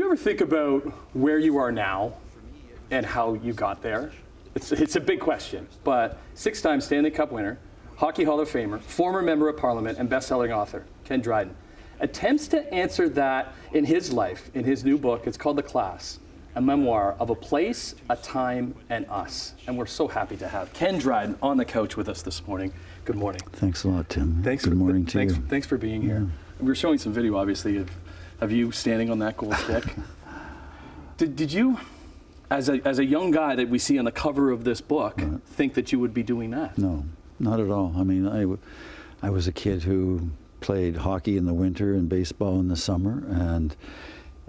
ever think about where you are now and how you got there? It's a big question, but 6-time Stanley Cup winner, Hockey Hall of Famer, former member of Parliament, and best-selling author, Ken Dryden, attempts to answer that in his life, in his new book. It's called The Class, a memoir of a place, a time, and us. And we're so happy to have Ken Dryden on the couch with us this morning. Good morning. Thanks a lot, Tim. Good morning to you. Thanks for being here. We were showing some video, obviously, of you standing on that goal stick. Did you, as a young guy that we see on the cover of this book, think that you would be doing that? No, not at all. I mean, I was a kid who played hockey in the winter and baseball in the summer,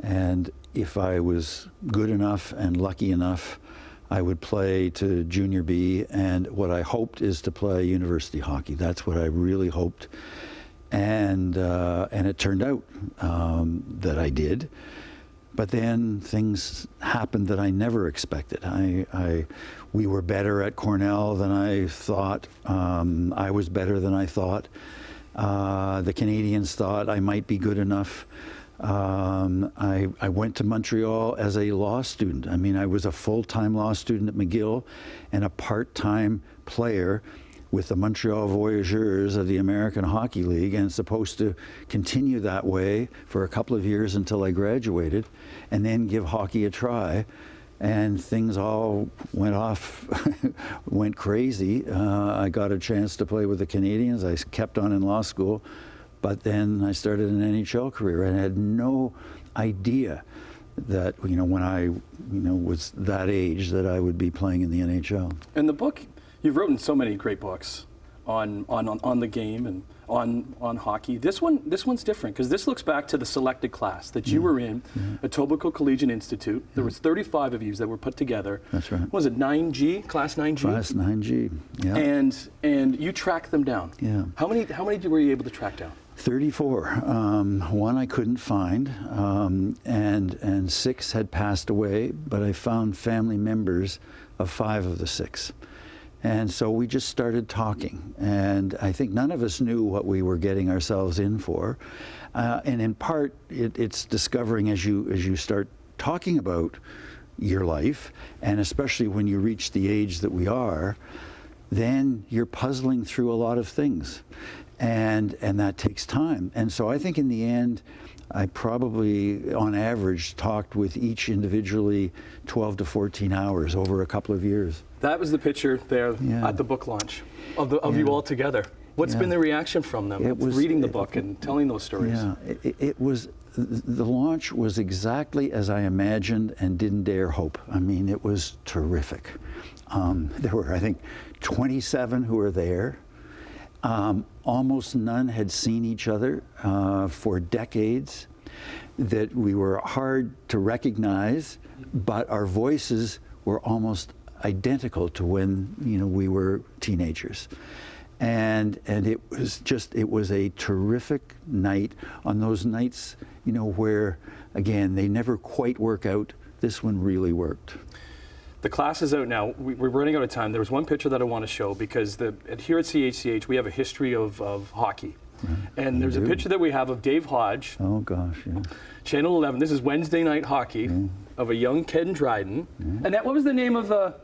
and if I was good enough and lucky enough, I would play to junior B, and what I hoped is to play university hockey. That's what I really hoped, and it turned out that I did. But then things happened that I never expected. We were better at Cornell than I thought. I was better than I thought. The Canadians thought I might be good enough. I went to Montreal as a law student. I mean, I was a full-time law student at McGill and a part-time player with the Montreal Voyageurs of the American Hockey League, and supposed to continue that way for a couple of years until I graduated, and then give hockey a try. And things all went crazy. I got a chance to play with the Canadians. I kept on in law school, but then I started an NHL career, and I had no idea that, when I, was that age, that I would be playing in the NHL. And the book, you've written so many great books on the game and on hockey. This one's different, because this looks back to the selected class that you were in, Etobicoke Collegiate Institute. There was 35 of you that were put together. That's right. What was it, 9G, class 9G? Class 9G, yeah. And you tracked them down. Yeah. How many were you able to track down? 34. One I couldn't find, and 6 had passed away, but I found family members of 5 of the 6. And so we just started talking, and I think none of us knew what we were getting ourselves in for. And in part, it's discovering as you start talking about your life, and especially when you reach the age that we are, then you're puzzling through a lot of things. And that takes time. And so I think in the end, I probably, on average, talked with each individually 12 to 14 hours over a couple of years. That was the picture there at the book launch of you all together. What's been the reaction from them reading the book and telling those stories? Yeah, the launch was exactly as I imagined and didn't dare hope. I mean, it was terrific. There were, I think, 27 who were there. Almost none had seen each other for decades, that we were hard to recognize, but our voices were almost identical to when we were teenagers. And it was a terrific night. On those nights, where, again, they never quite work out, this one really worked. The class is out now. We're running out of time. There was one picture that I want to show, because here at CHCH we have a history of hockey. Right. And there's a picture that we have of Dave Hodge. Oh gosh, yeah. Channel 11. This is Wednesday night hockey of a young Ken Dryden. And what was the name of the?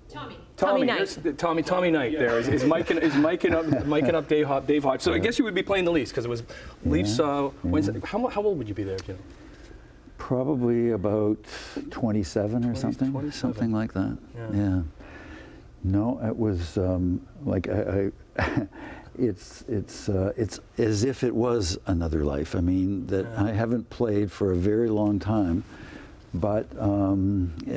Tommy Knight. Tommy Knight. There is miking up Dave Hodge. So I guess you would be playing the Leafs, because it was Leafs Wednesday. How old would you be there, Jim? Probably about 27 or something, 27. Something like that. Yeah. No, it was it's as if it was another life. I mean, that I haven't played for a very long time, but I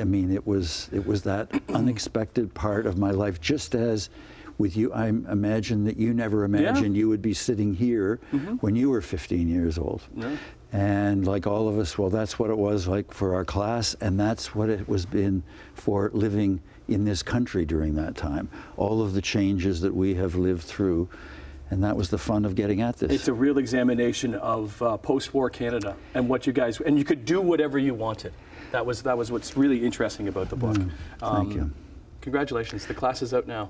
mean, it was that unexpected part of my life. Just as with you, I imagine that you never imagined you would be sitting here when you were 15 years old. Yeah. And like all of us, well, that's what it was like for our class, and that's what it was been for living in this country during that time. All of the changes that we have lived through, and that was the fun of getting at this. It's a real examination of post-war Canada and what you guys, and you could do whatever you wanted. That was what's really interesting about the book. Thank you. Congratulations, the class is out now.